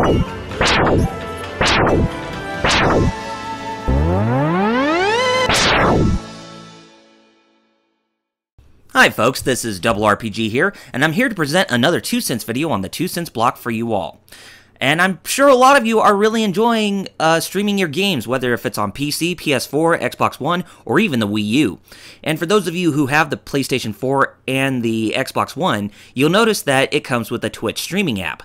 Hi folks, this is RRPG here, and I'm here to present another 2 cents video on the 2 cents block for you all. And I'm sure a lot of you are really enjoying streaming your games, whether if it's on PC, PS4, Xbox One, or even the Wii U. And for those of you who have the PlayStation 4 and the Xbox One, you'll notice that it comes with a Twitch streaming app.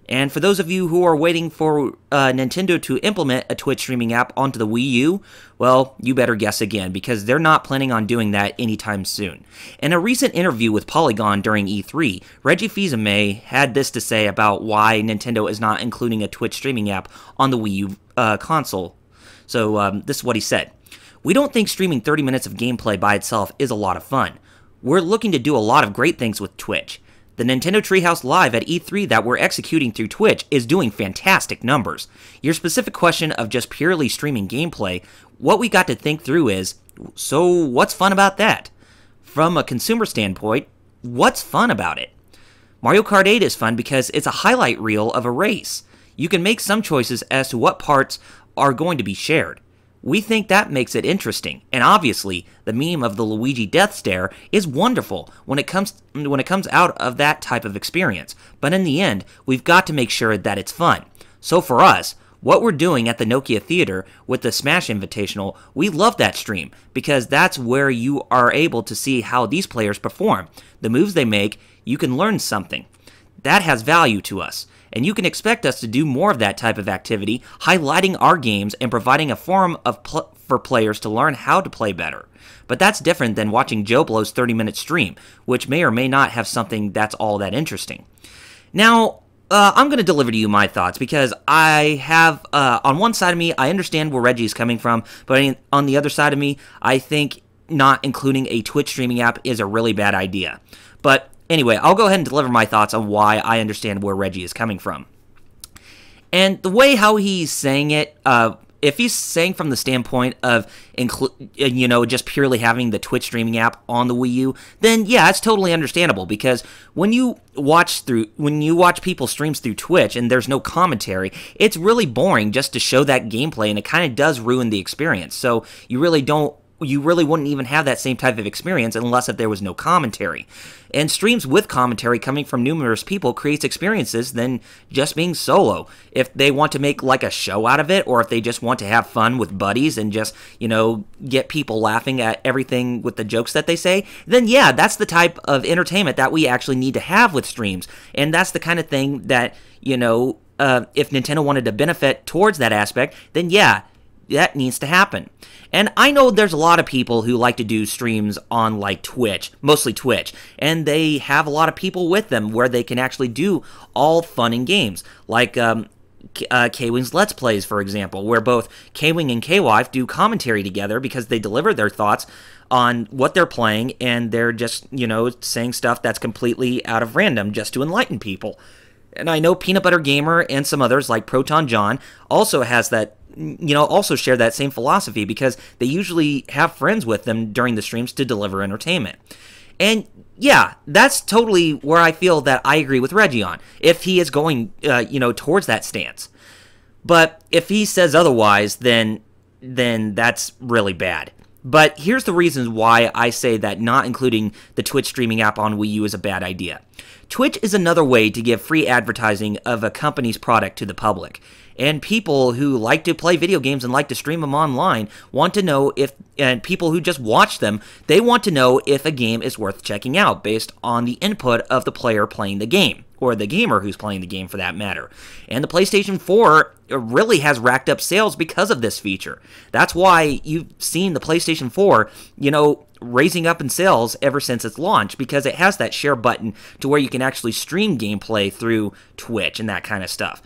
And for those of you who are waiting for Nintendo to implement a Twitch streaming app onto the Wii U, well, you better guess again, because they're not planning on doing that anytime soon. In a recent interview with Polygon during E3, Reggie Fils-Aime had this to say about why Nintendo is not including a Twitch streaming app on the Wii U console. So this is what he said. "We don't think streaming 30 minutes of gameplay by itself is a lot of fun. We're looking to do a lot of great things with Twitch. The Nintendo Treehouse Live at E3 that we're executing through Twitch is doing fantastic numbers. Your specific question of just purely streaming gameplay, what we got to think through is, so what's fun about that? From a consumer standpoint, what's fun about it? Mario Kart 8 is fun because it's a highlight reel of a race. You can make some choices as to what parts are going to be shared. We think that makes it interesting, and obviously, the meme of the Luigi death stare is wonderful when it comes out of that type of experience, but in the end, we've got to make sure that it's fun. So for us, what we're doing at the Nokia Theater with the Smash Invitational, we love that stream, because that's where you are able to see how these players perform. The moves they make, you can learn something. That has value to us. And you can expect us to do more of that type of activity, highlighting our games and providing a forum for players to learn how to play better. But that's different than watching Joe Blow's 30-minute stream, which may or may not have something that's all that interesting. Now, I'm going to deliver to you my thoughts, because I have, on one side of me, I understand where Reggie's coming from, but on the other side of me, I think not including a Twitch streaming app is a really bad idea. But anyway, I'll go ahead and deliver my thoughts on why I understand where Reggie is coming from. And the way how he's saying it, if he's saying from the standpoint of, just purely having the Twitch streaming app on the Wii U, then yeah, it's totally understandable, because when you watch people streams through Twitch and there's no commentary, it's really boring just to show that gameplay, and it kind of does ruin the experience. So you really wouldn't even have that same type of experience unless if there was no commentary. And streams with commentary coming from numerous people creates experiences than just being solo. If they want to make like a show out of it, or if they just want to have fun with buddies and just, get people laughing at everything with the jokes that they say, then yeah, that's the type of entertainment that we actually need to have with streams. And that's the kind of thing that, if Nintendo wanted to benefit towards that aspect, then yeah, that needs to happen. And I know there's a lot of people who like to do streams on like Twitch, mostly Twitch, and they have a lot of people with them where they can actually do all fun and games, like K-Wing's Let's Plays, for example, where both K-Wing and K-Wife do commentary together because they deliver their thoughts on what they're playing, and they're just, saying stuff that's completely out of random just to enlighten people. And I know Peanut Butter Gamer and some others like Proton John also has that, also share that same philosophy, because they usually have friends with them during the streams to deliver entertainment. And yeah, that's totally where I feel that I agree with Reggie on, if he is going, towards that stance. But if he says otherwise, then that's really bad. But here's the reasons why I say that not including the Twitch streaming app on Wii U is a bad idea. Twitch is another way to give free advertising of a company's product to the public. And people who like to play video games and like to stream them online want to know if, and people who just watch them, they want to know if a game is worth checking out based on the input of the player playing the game, or the gamer who's playing the game for that matter. And the PlayStation 4 really has racked up sales because of this feature. That's why you've seen the PlayStation 4, raising up in sales ever since its launch, because it has that share button to where you can actually stream gameplay through Twitch and that kind of stuff.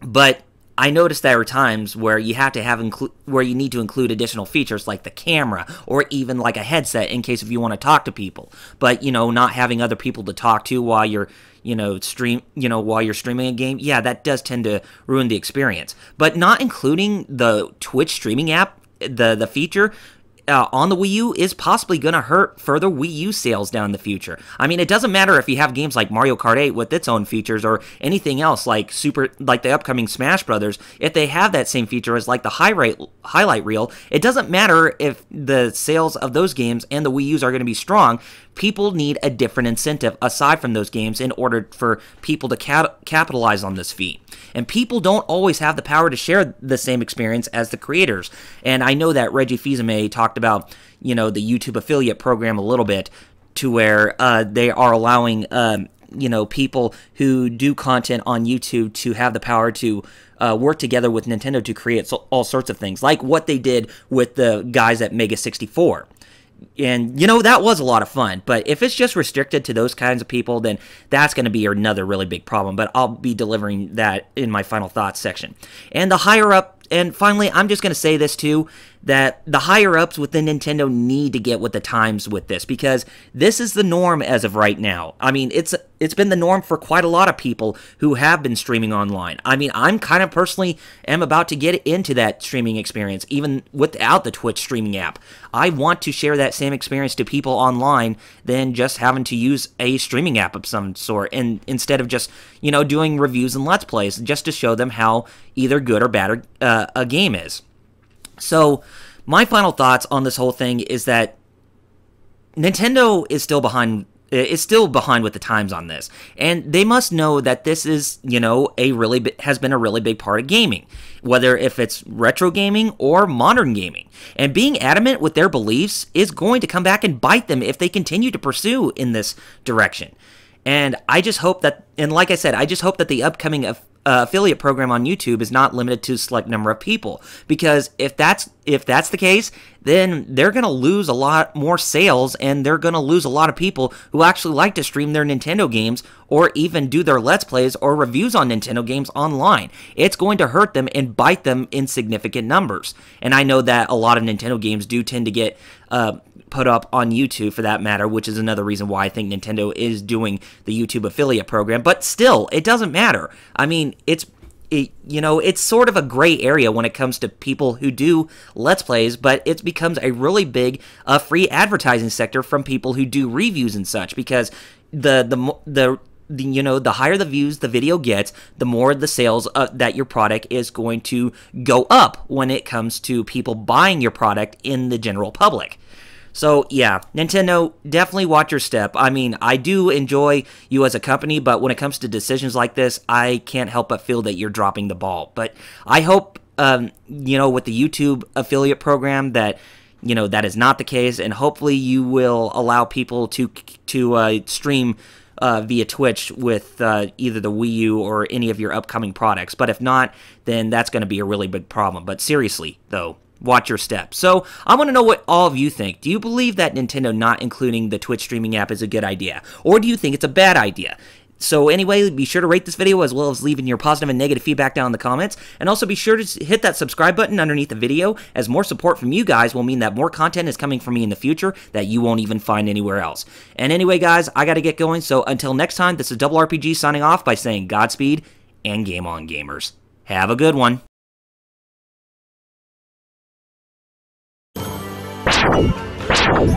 But I noticed there are times where you have to where you need to include additional features like the camera, or even like a headset in case if you want to talk to people. But not having other people to talk to while you're while you're streaming a game, yeah, that does tend to ruin the experience. But not including the Twitch streaming app, the feature, on the Wii U is possibly going to hurt further Wii U sales down in the future. I mean, it doesn't matter if you have games like Mario Kart 8 with its own features or anything else like the upcoming Smash Brothers. If they have that same feature as like the highlight reel, it doesn't matter if the sales of those games and the Wii U's are going to be strong. People need a different incentive aside from those games in order for people to capitalize on this fee. And people don't always have the power to share the same experience as the creators. And I know that Reggie Fils-Aime talked about, the YouTube affiliate program a little bit, to where they are allowing, people who do content on YouTube to have the power to work together with Nintendo to create all sorts of things, like what they did with the guys at Mega 64. And, that was a lot of fun. But if it's just restricted to those kinds of people, then that's going to be another really big problem. But I'll be delivering that in my final thoughts section. And the higher up, and finally, I'm just going to say this too, that the higher-ups within Nintendo need to get with the times with this, because this is the norm as of right now. I mean, it's been the norm for quite a lot of people who have been streaming online. I mean, I'm kind of personally am about to get into that streaming experience, even without the Twitch streaming app. I want to share that same experience to people online than just having to use a streaming app of some sort, and instead of just, doing reviews and Let's Plays, just to show them how either good or bad a game is. So, my final thoughts on this whole thing is that Nintendo is still behind with the times on this, and they must know that this is, has been a really big part of gaming, whether if it's retro gaming or modern gaming. And being adamant with their beliefs is going to come back and bite them if they continue to pursue in this direction. And I just hope that, and like I said, I just hope that the upcoming affiliate program on YouTube is not limited to a select number of people, because if that's the case, then they're going to lose a lot more sales, and they're going to lose a lot of people who actually like to stream their Nintendo games or even do their Let's Plays or reviews on Nintendo games online. It's going to hurt them and bite them in significant numbers. And I know that a lot of Nintendo games do tend to get put up on YouTube for that matter, which is another reason why I think Nintendo is doing the YouTube affiliate program. But still, it doesn't matter. I mean, it's sort of a gray area when it comes to people who do Let's Plays, but it becomes a really big free advertising sector from people who do reviews and such, because the higher the views the video gets, the more the sales that your product is going to go up when it comes to people buying your product in the general public. So, yeah, Nintendo, definitely watch your step. I mean, I do enjoy you as a company, but when it comes to decisions like this, I can't help but feel that you're dropping the ball. But I hope, with the YouTube affiliate program that, that is not the case, and hopefully you will allow people to stream via Twitch with either the Wii U or any of your upcoming products. But if not, then that's going to be a really big problem. But seriously, though, watch your steps. So, I want to know what all of you think. Do you believe that Nintendo not including the Twitch streaming app is a good idea? Or do you think it's a bad idea? So anyway, be sure to rate this video as well as leaving your positive and negative feedback down in the comments. And also be sure to hit that subscribe button underneath the video, as more support from you guys will mean that more content is coming from me in the future that you won't even find anywhere else. And anyway, guys, I gotta get going. So until next time, this is RRPG signing off by saying Godspeed and game on, gamers. Have a good one. You